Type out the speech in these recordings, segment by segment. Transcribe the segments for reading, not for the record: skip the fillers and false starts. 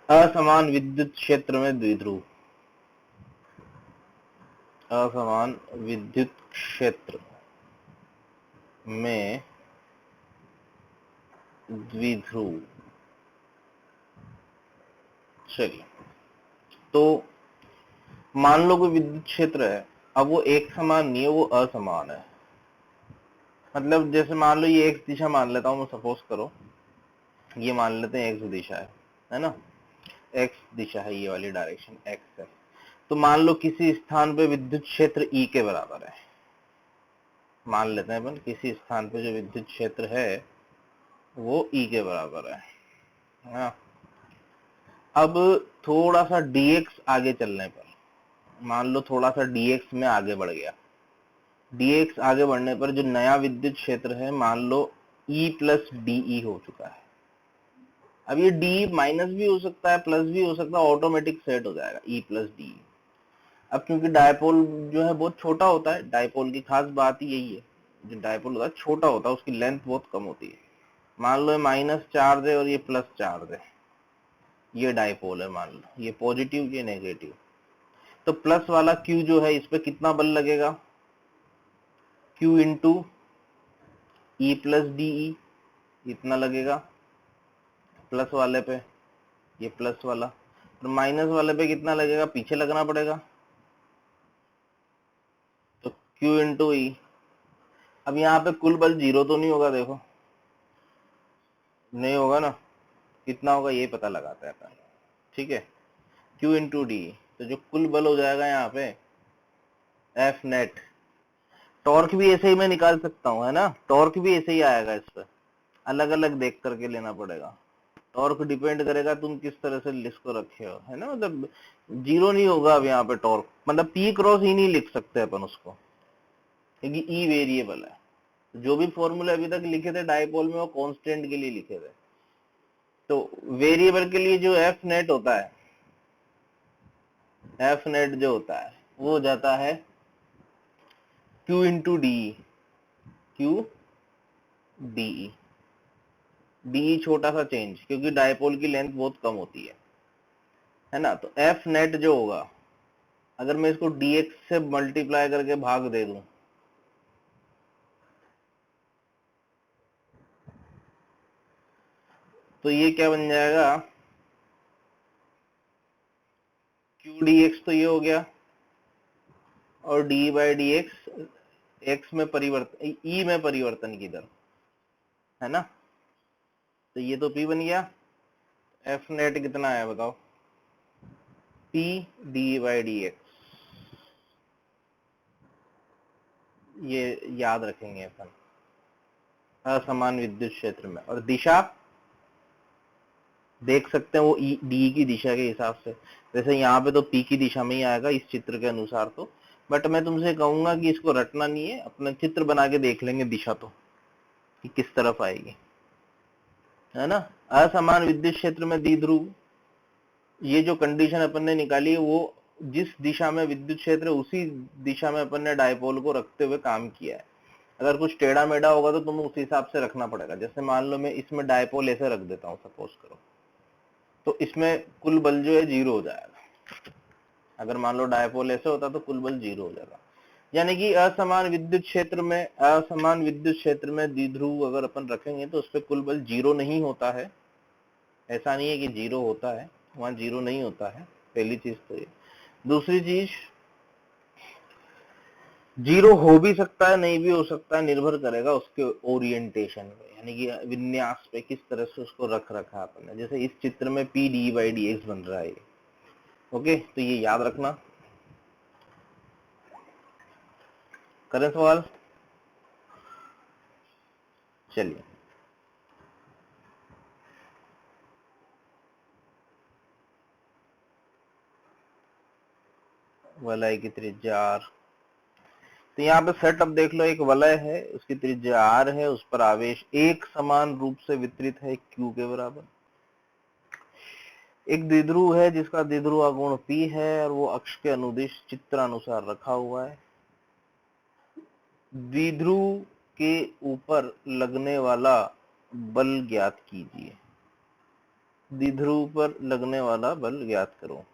असमान विद्युत क्षेत्र में द्विध्रुव, असमान विद्युत क्षेत्र में द्विध्रुव। चलिए, तो मान लो कोई विद्युत क्षेत्र है, अब वो एक समान नहीं है, वो असमान है। मतलब जैसे मान लो ये एक्स दिशा मान लेता हूं मैं, सपोज करो ये मान लेते हैं एक्स दिशा है ना, एक्स दिशा है, ये वाली डायरेक्शन एक्स है। तो मान लो किसी स्थान पे विद्युत क्षेत्र ई के बराबर है, मान लेते हैं अपन किसी स्थान पे जो विद्युत क्षेत्र है वो ई के बराबर है। हाँ, अब थोड़ा सा dx आगे चलने पर, मान लो थोड़ा सा dx में आगे बढ़ गया, dx आगे बढ़ने पर जो नया विद्युत क्षेत्र है मान लो E प्लस डी हो चुका है। अब ये डी माइनस भी हो सकता है, प्लस भी हो सकता है, ऑटोमेटिक सेट हो जाएगा E प्लस डी। अब क्योंकि डायपोल जो है बहुत छोटा होता है, डायपोल की खास बात ही यही है, जो डायपोल होता है छोटा होता है, उसकी लेंथ बहुत कम होती है। मान लो ये माइनस चार्ज है और ये प्लस चार्ज है, ये डायपोल है, मान लो ये पॉजिटिव ये नेगेटिव। तो प्लस वाला Q जो है इस पे कितना बल लगेगा, Q into E plus D, इतना लगेगा प्लस वाले पे, ये प्लस वाला। और माइनस वाले पे कितना लगेगा, पीछे लगना पड़ेगा, तो Q इंटू ई। अब यहाँ पे कुल बल जीरो तो नहीं होगा, देखो नहीं होगा ना, कितना होगा ये पता लगाता है अपन, ठीक है, Q इंटू डी। तो जो कुल बल हो जाएगा यहाँ पे F नेट, टॉर्क भी ऐसे ही मैं निकाल सकता हूँ है ना, टॉर्क भी ऐसे ही आएगा, इस पर अलग अलग देख करके लेना पड़ेगा। टॉर्क डिपेंड करेगा तुम किस तरह से लिस्ट को रखे हो, है ना, मतलब जीरो नहीं होगा अब यहाँ पे टॉर्क, मतलब P क्रॉस ही नहीं लिख सकते अपन उसको, क्योंकि E वेरिएबल है। जो भी फॉर्मूले अभी तक लिखे थे डायपोल में वो कांस्टेंट के लिए लिखे थे। तो वेरिएबल के लिए जो एफ नेट होता है, एफ नेट जो होता है वो हो जाता है Q into D, Q D, D छोटा सा चेंज, क्योंकि डायपोल की लेंथ बहुत कम होती है ना। तो एफ नेट जो होगा, अगर मैं इसको dx से मल्टीप्लाई करके भाग दे दूं, तो ये क्या बन जाएगा, q dx तो ये हो गया, और d बाई डी एक्स में परिवर्तन, ई में परिवर्तन की दर, है ना। तो ये तो p बन गया, एफ नेट कितना है बताओ, p d by D x, ये याद रखेंगे अपन असमान विद्युत क्षेत्र में। और दिशा देख सकते हैं वो डी की दिशा के हिसाब से, वैसे यहाँ पे तो पी की दिशा में ही आएगा इस चित्र के अनुसार तो, बट मैं तुमसे कहूंगा कि इसको रटना नहीं है, अपना चित्र बना के देख लेंगे दिशा तो कि किस तरफ आएगी, है ना। असमान विद्युत क्षेत्र में द्विध्रुव, ये जो कंडीशन अपन ने निकाली है वो जिस दिशा में विद्युत क्षेत्र है उसी दिशा में अपन ने डायपोल को रखते हुए काम किया है। अगर कुछ टेढ़ा मेढ़ा होगा तो तुम उस हिसाब से रखना पड़ेगा। जैसे मान लो मैं इसमें डायपोल ऐसे रख देता हूँ सपोज करो, तो इसमें कुल बल जो है जीरो हो जाएगा। अगर मान लो डायपोल ऐसे होता तो कुल बल जीरो हो जाएगा। यानी कि असमान विद्युत क्षेत्र में द्विध्रुव अगर अपन रखेंगे तो उस पर कुल बल जीरो नहीं होता है। ऐसा नहीं है कि जीरो होता है, वहां जीरो नहीं होता है, पहली चीज तो ये। दूसरी चीज, जीरो हो भी सकता है नहीं भी हो सकता है, निर्भर करेगा उसके ओरिएंटेशन पे, यानी कि विन्यास पे, किस तरह से उसको रख रखा अपन ने। जैसे इस चित्र में P D by D x बन रहा है, ओके, तो ये याद रखना। करें सवाल, चलिए। वलय की त्रिज्या r, तो यहाँ पे सेट अब देख लो, एक वलय है उसकी त्रिज्या r है, उस पर आवेश एक समान रूप से वितरित है q के बराबर। एक द्विध्रुव है जिसका द्विध्रुव गुण p है और वो अक्ष के अनुदिश चित्रानुसार रखा हुआ है। द्विध्रुव के ऊपर लगने वाला बल ज्ञात कीजिए। द्विध्रुव पर लगने वाला बल ज्ञात करो।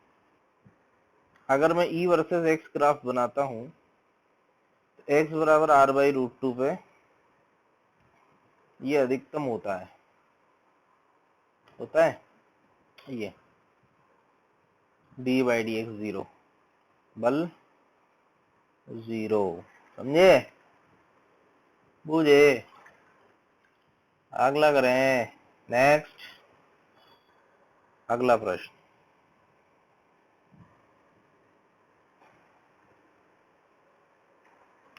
अगर मैं E वर्सेस X ग्राफ बनाता हूं, X बराबर r/√2 पे ये अधिकतम होता है ये d/dx 0, बल 0। समझे? बूझे? अगला करें। नेक्स्ट, अगला प्रश्न।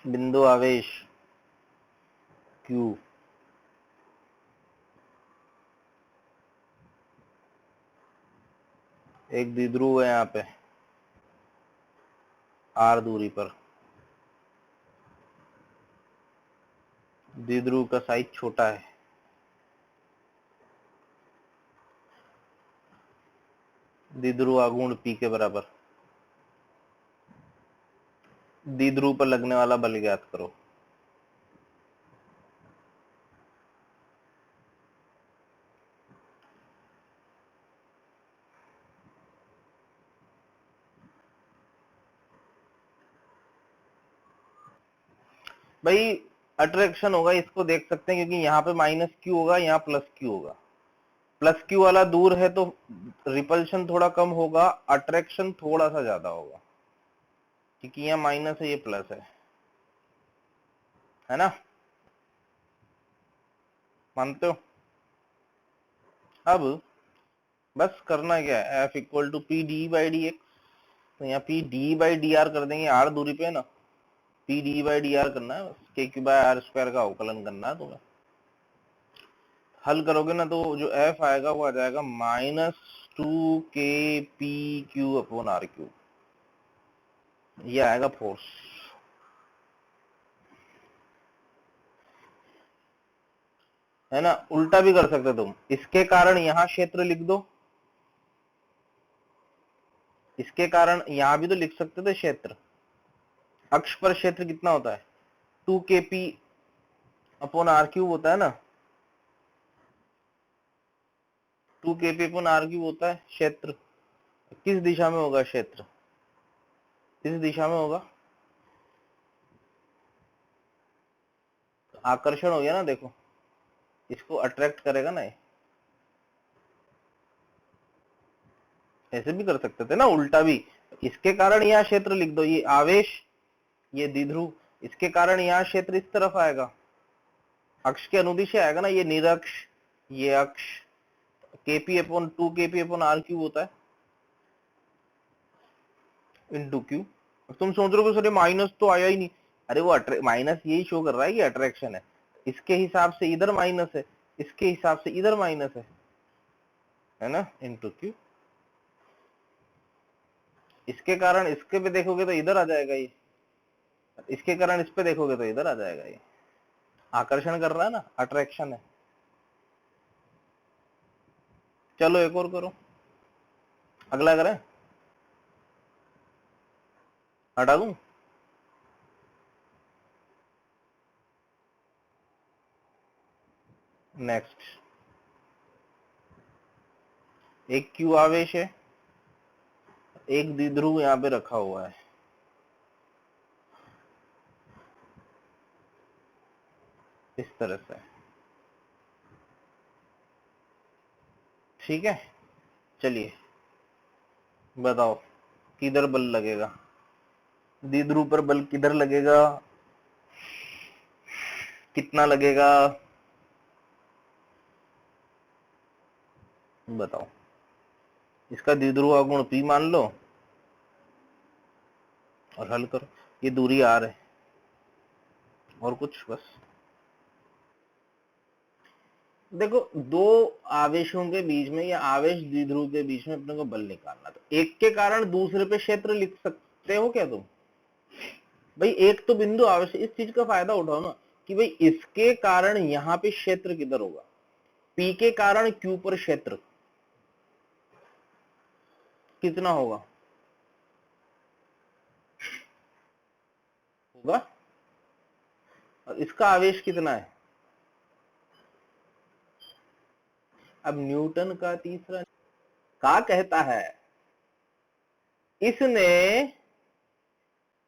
बिंदु आवेश Q एक द्विध्रुव है यहाँ पे r दूरी पर। द्विध्रुव का साइज छोटा है। द्विध्रुव आघूर्ण P के बराबर। द्विध्रुव पर लगने वाला बल ज्ञात करो। भाई अट्रैक्शन होगा, इसको देख सकते हैं क्योंकि यहाँ पे -q होगा, यहाँ +q होगा। +q वाला दूर है तो रिपल्शन थोड़ा कम होगा, अट्रैक्शन थोड़ा सा ज्यादा होगा, क्योंकि यहाँ माइनस है, ये प्लस है ना? मानते हो? अब बस करना क्या है, F = P/dx। तो यहाँ P/d/dr कर देंगे, r दूरी पे है ना, P/dr करना है, बस k3/r² का अवकलन करना है तुम्हें। हल करोगे ना तो जो F आएगा वो आ जाएगा -2kpq/r³। ये आएगा फोर्स, है ना? उल्टा भी कर सकते तुम, इसके कारण यहाँ क्षेत्र लिख दो, इसके कारण यहाँ भी तो लिख सकते थे क्षेत्र। अक्ष पर क्षेत्र कितना होता है? 2kp/r³ होता है ना, 2kp/r³ होता है क्षेत्र। किस दिशा में होगा क्षेत्र? इस दिशा में होगा। तो आकर्षण हो गया ना, देखो इसको अट्रैक्ट करेगा ना। ऐसे भी कर सकते थे ना, उल्टा भी। इसके कारण यहाँ क्षेत्र लिख दो, ये आवेश, ये द्विध्रुव, इसके कारण यहाँ क्षेत्र इस तरफ आएगा, अक्ष के अनुदिश आएगा ना, ये निरक्ष, ये अक्ष। kp/2kp/r³ होता है इंटू क्यू। तुम सोच रहे हो सर माइनस तो आया ही नहीं, अरे वो माइनस यही शो कर रहा है कि अट्रैक्शन है, इसके हिसाब से इधर माइनस है, इसके हिसाब से इधर माइनस है ना, इंटू क्यू। इसके कारण इसके पे देखोगे तो इधर आ जाएगा ये, इसके कारण इस पे देखोगे तो इधर आ जाएगा ये। आकर्षण कर रहा है ना, अट्रैक्शन है। चलो एक और करो, अगला करें, हटा दूं? नेक्स्ट, एक क्यू आवेश है, एक द्विध्रुव यहाँ पे रखा हुआ है, इस तरह से। ठीक है, चलिए बताओ किधर बल लगेगा? द्विध्रुव पर बल किधर लगेगा, कितना लगेगा, बताओ। इसका द्विध्रुव आघूर्ण P मान लो और हल करो। ये दूरी R है और कुछ बस। देखो दो आवेशों के बीच में या आवेश द्विध्रुव के बीच में अपने को बल निकालना, तो एक के कारण दूसरे पे क्षेत्र लिख सकते हो क्या तुम? भाई एक तो बिंदु आवेश, इस चीज का फायदा उठाओ ना कि भाई इसके कारण यहाँ पे क्षेत्र किधर होगा, P के कारण Q पर क्षेत्र कितना होगा? और इसका आवेश कितना है? अब न्यूटन का तीसरा क्या कहता है,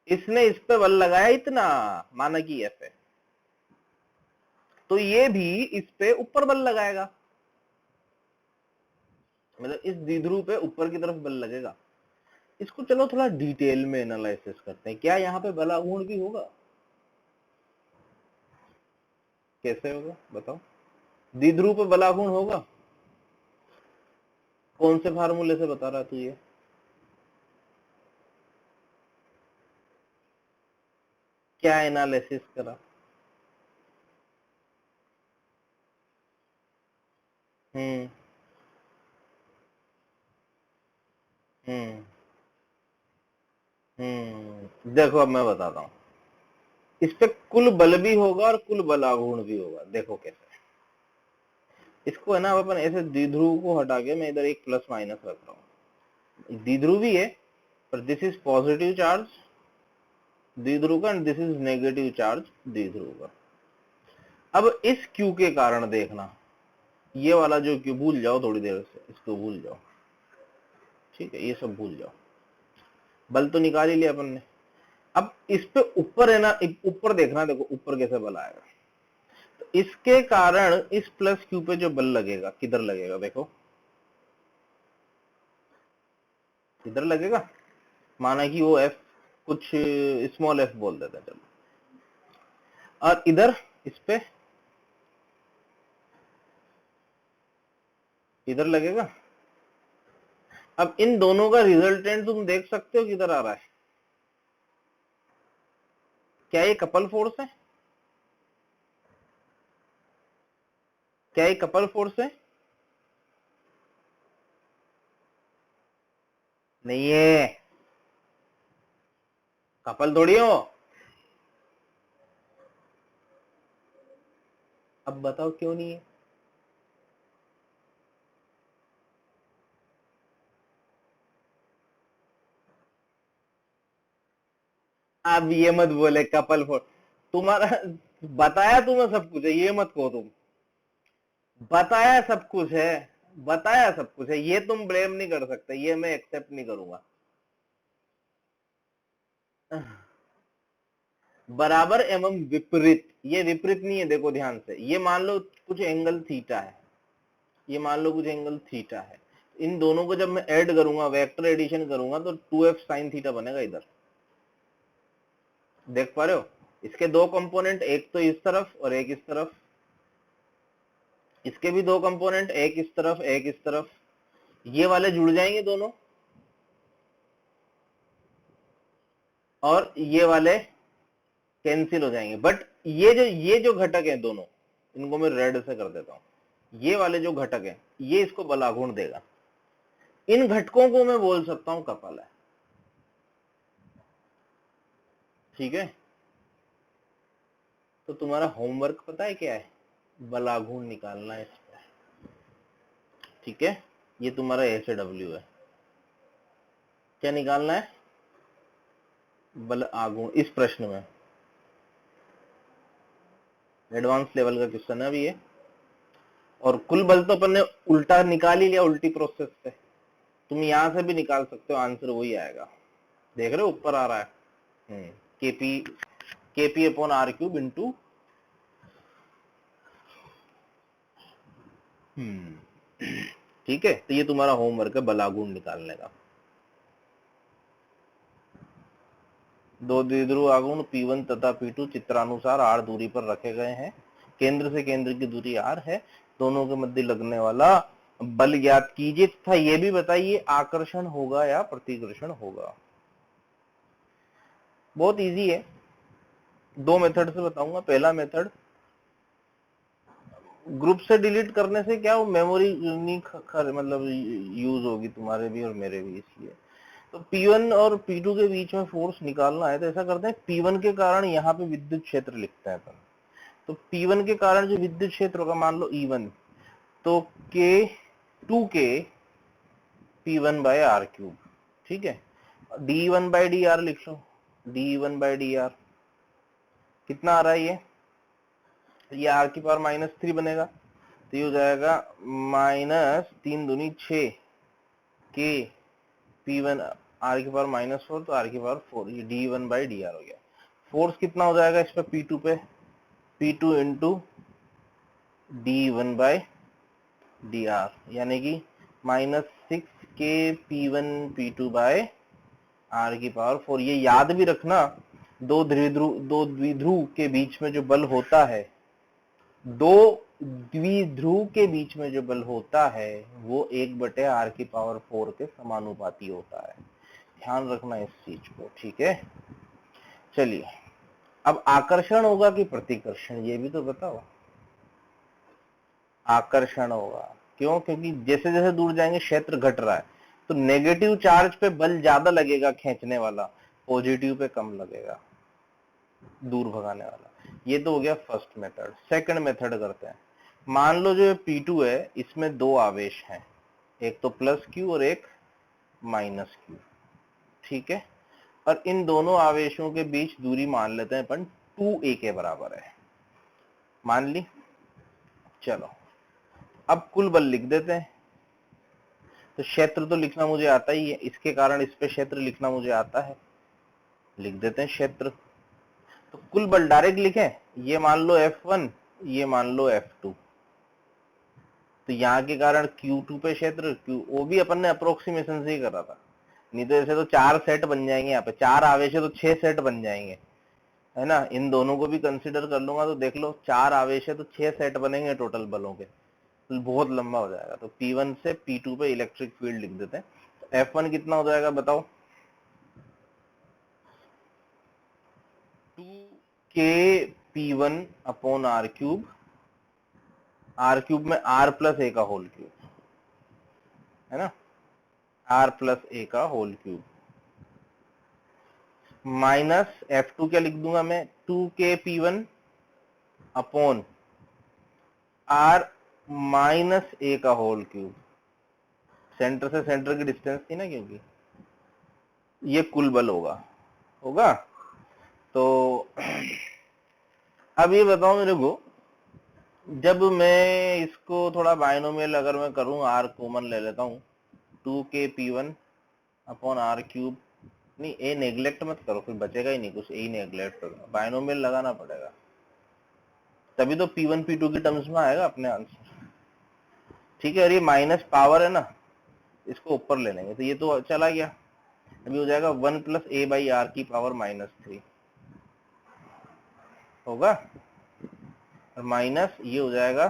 इसने इस पे बल लगाया इतना, माना कि ऐसे, तो ये भी इस पे ऊपर बल लगाएगा, मतलब इस द्विध्रुव पे ऊपर की तरफ बल लगेगा। इसको चलो थोड़ा डिटेल में एनालिसिस करते हैं, क्या यहाँ पे बलाघूर्ण भी होगा? कैसे होगा बताओ? द्विध्रुव पे बलाघूर्ण होगा? कौन से फार्मूले से बता रहा तू ये? क्या एनालिसिस करा? हम्म हम्म देखो अब मैं बताता हूँ, इस पे कुल बल भी होगा और कुल बलाघूर्ण भी होगा। देखो कैसे, इसको है ना अपन ऐसे द्विध्रुव को हटा के मैं इधर एक प्लस माइनस रख रहा हूँ, द्विध्रुव भी है पर दिस इज पॉजिटिव चार्ज द्विध्रुव का, and this is negative charge द्विध्रुव का। अब इस क्यू के कारण देखना, ये वाला जो क्यू भूल जाओ, थोड़ी देर से इसको भूल जाओ, ठीक है, ये सब भूल जाओ, बल तो निकाल ही लिया अपन ने। अब इस पे ऊपर है ना, ऊपर देखना, देखो ऊपर कैसे बल आएगा। तो इसके कारण इस प्लस क्यू पे जो बल लगेगा, किधर लगेगा देखो, किधर लगेगा, माना कि वो एफ कुछ स्मॉल एफ बोल देते हैं चलो, और इधर इस पे इधर लगेगा। अब इन दोनों का रिजल्टेंट तुम देख सकते हो किधर आ रहा है, क्या ये कपल फोर्स है? क्या ये कपल फोर्स है? नहीं है, कपल थोड़ी हो। अब बताओ क्यों नहीं है? अब ये मत बोले कपल फोर्स, तुम्हारा बताया तुम्हें सब कुछ है, ये मत कहो तुम, बताया सब कुछ है, बताया सब कुछ है, ये तुम ब्लेम नहीं कर सकते, ये मैं एक्सेप्ट नहीं करूंगा। बराबर एवं विपरीत, ये विपरीत नहीं है, देखो ध्यान से, ये मान लो कुछ एंगल थीटा है, ये मान लो कुछ एंगल थीटा है, इन दोनों को जब मैं ऐड करूंगा, वेक्टर एडिशन करूंगा, तो 2f sin थीटा बनेगा इधर, देख पा रहे हो? इसके दो कंपोनेंट, एक तो इस तरफ और एक इस तरफ, इसके भी दो कंपोनेंट, एक इस तरफ एक इस तरफ, ये वाले जुड़ जाएंगे दोनों, और ये वाले कैंसिल हो जाएंगे। बट ये जो घटक है दोनों, इनको मैं रेड से कर देता हूं, ये वाले जो घटक है ये इसको बलाघूर्ण देगा, इन घटकों को मैं बोल सकता हूं कपल है, ठीक है? तो तुम्हारा होमवर्क पता है क्या है? बलाघूर्ण निकालना है इस पर, ठीक है? ये तुम्हारा ए से डब्ल्यू है, क्या निकालना है? बलाघूर्ण, इस प्रश्न में एडवांस लेवल का क्वेश्चन है अभी ये, और कुल बल तो अपन ने उल्टा निकाल ही लिया, उल्टी प्रोसेस से, तुम यहां से भी निकाल सकते हो, आंसर वही आएगा, देख रहे हो ऊपर आ रहा है, KP upon R cube into, ठीक है? तो ये तुम्हारा होमवर्क है बलाघूर्ण निकालने का। दो द्विध्रुव आघूर्ण P1 तथा P2 चित्रानुसार r दूरी पर रखे गए हैं, केंद्र से केंद्र की दूरी r है, दोनों के मध्य लगने वाला बल ज्ञात कीजिए तथा ये भी बताइए आकर्षण होगा या प्रतिकर्षण होगा। बहुत इजी है, दो मेथड से बताऊंगा। पहला मेथड, ग्रुप से डिलीट करने से क्या, वो मेमोरी नहीं मतलब यूज होगी तुम्हारे भी और मेरे भी, इसलिए तो P1 और P2 के बीच में फोर्स निकालना है, तो ऐसा करते हैं, P1 के कारण यहाँ पे विद्युत क्षेत्र लिखते हैं अपन, तो P1 के कारण जो विद्युत क्षेत्र होगा, मान लो E1, तो K2 P1 bye are cube, ठीक है? D1 बाय डी आर लिख लो, D1 बाय डी आर कितना आ रहा है ये आर की पावर -3 बनेगा, तो ये हो जाएगा -3×2 = 6 के P1 R की पावर -4, तो R की पावर 4, ये d1/dr हो गया। फोर्स कितना हो जाएगा इस पे P2 पे, P2 × d1/dr, यानी कि -6 के P1 P2/R की पावर 4। ये याद भी रखना, दो द्विध्रुव के बीच में जो बल होता है, दो द्विध्रुव के बीच में जो बल होता है वो 1/R की पावर 4 के समानुपाती होता है। ध्यान रखना इस चीज को, ठीक है। चलिए, अब आकर्षण होगा कि प्रतिकर्षण, ये भी तो बताओ। आकर्षण होगा, क्यों? क्योंकि जैसे जैसे दूर जाएंगे क्षेत्र घट रहा है, तो नेगेटिव चार्ज पे बल ज्यादा लगेगा खींचने वाला, पॉजिटिव पे कम लगेगा दूर भगाने वाला। ये तो हो गया फर्स्ट मेथड। सेकंड मेथड करते हैं। मान लो जो P2 है, इसमें दो आवेश हैं, एक तो +Q और एक -Q, ठीक है। और इन दोनों आवेशों के बीच दूरी मान लेते हैं अपन 2a के बराबर है, मान ली। चलो, अब कुल बल लिख देते हैं। तो क्षेत्र तो लिखना मुझे आता ही है, इसके कारण इस पे क्षेत्र लिखना मुझे आता है, लिख देते हैं क्षेत्र। तो कुल बल डायरेक्ट लिखें, ये मान लो F1, ये मान लो F2। तो यहाँ के कारण Q2 पे क्षेत्र, वो भी अपन ने अप्रोक्सीमेशन से ही करा था, नहीं तो ऐसे तो 4 सेट बन जाएंगे, यहाँ पे 4 आवेश है तो 6 सेट बन जाएंगे, है ना। इन दोनों को भी कंसिडर कर लूंगा तो देख लो 4 आवेश है तो 6 सेट बनेंगे टोटल बलों के, तो बहुत लंबा हो जाएगा। तो P1 से P2 पे इलेक्ट्रिक फील्ड लिख देते हैं। तो F1 कितना हो जाएगा बताओ? 2kP1/r³, r³ में r+a का होल क्यूब, है ना, r+a का होल क्यूब, माइनस F2 क्या लिख दूंगा मैं, 2kP1/r-a का होल क्यूब। सेंटर से सेंटर की डिस्टेंस थी ना, क्योंकि ये कुल बल होगा। तो अब ये बताओ मेरे को, जब मैं इसको थोड़ा बाइनोमियल अगर मैं करूं, r कॉमन ले लेता हूं, 2kP1/r³, नहीं ए नेग्लेक्ट मत करो, फिर बचेगा ही नहीं कुछ, ए नेग्लेक्ट करो, बाइनोमियल लगाना पड़ेगा, तभी तो P1 P2 की टर्म्स में आएगा अपने आंसर, ठीक है। और ये माइनस पावर है ना, इसको ऊपर ले लेंगे तो ये तो चला गया। अभी हो जाएगा 1 + a/r की पावर -3 होगा, और माइनस ये हो जाएगा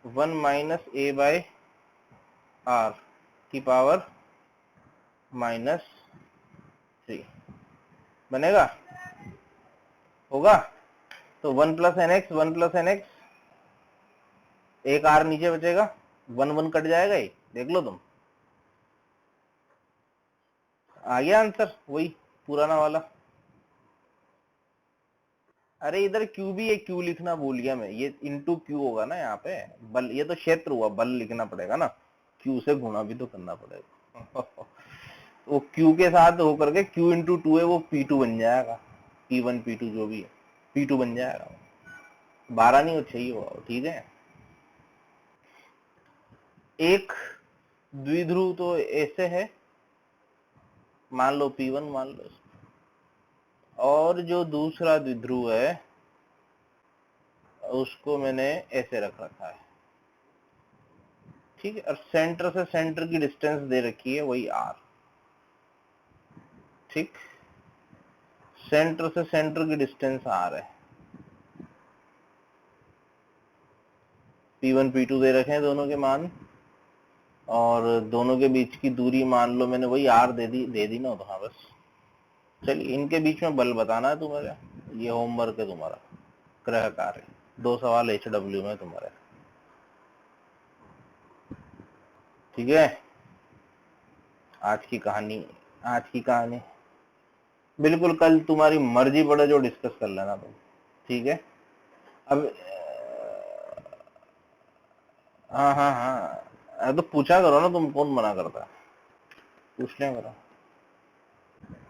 1 - a/r की पावर -3 बनेगा, होगा। तो 1 + nx, 1 + nx, एक r नीचे बचेगा, 1 1 कट जाएगा, ही देख लो तुम, आ गया आंसर वही पुराना वाला। अरे इधर Q भी है, Q लिखना भूल गया मैं, ये इंटू Q होगा ना यहाँ पे, बल, ये तो क्षेत्र हुआ, बल लिखना पड़ेगा ना, Q से गुणा भी तो करना पड़ेगा। वो Q के साथ होकर के Q × 2 है, वो P2 बन जाएगा, P1 P2 जो भी है P2 बन जाएगा, 12 नहीं, वो 6 ही होगा, ठीक है। एक द्विध्रुव तो ऐसे है, मान लो P1 मान लो, और जो दूसरा द्विध्रुव है उसको मैंने ऐसे रख रखा है, ठीक है। और सेंटर से सेंटर की डिस्टेंस दे रखी है वही r, ठीक, सेंटर से सेंटर की डिस्टेंस r है, P1 P2 दे रखे हैं दोनों के मान, और दोनों के बीच की दूरी मान लो मैंने वही r दे दी ना, तो हाँ बस। चलिए, इनके बीच में बल बताना है तुम्हारा, ये होमवर्क है तुम्हारा, ग्रह कार्य, 2 सवाल HW में तुम्हारे, ठीक है। आज की कहानी बिल्कुल कल तुम्हारी मर्जी पड़े जो डिस्कस कर लेना तुम, ठीक है। अब हाँ, तो पूछा करो ना, तुम कौन मना करता, पूछ लिया करो।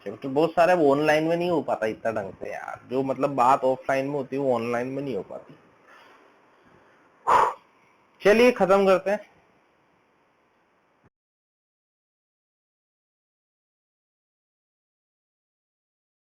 चलो, तो बहुत सारे ऑनलाइन में नहीं हो पाता इतना ढंग से यार, जो मतलब बात ऑफलाइन में होती है वो ऑनलाइन में नहीं हो पाती। चलिए खत्म करते हैं।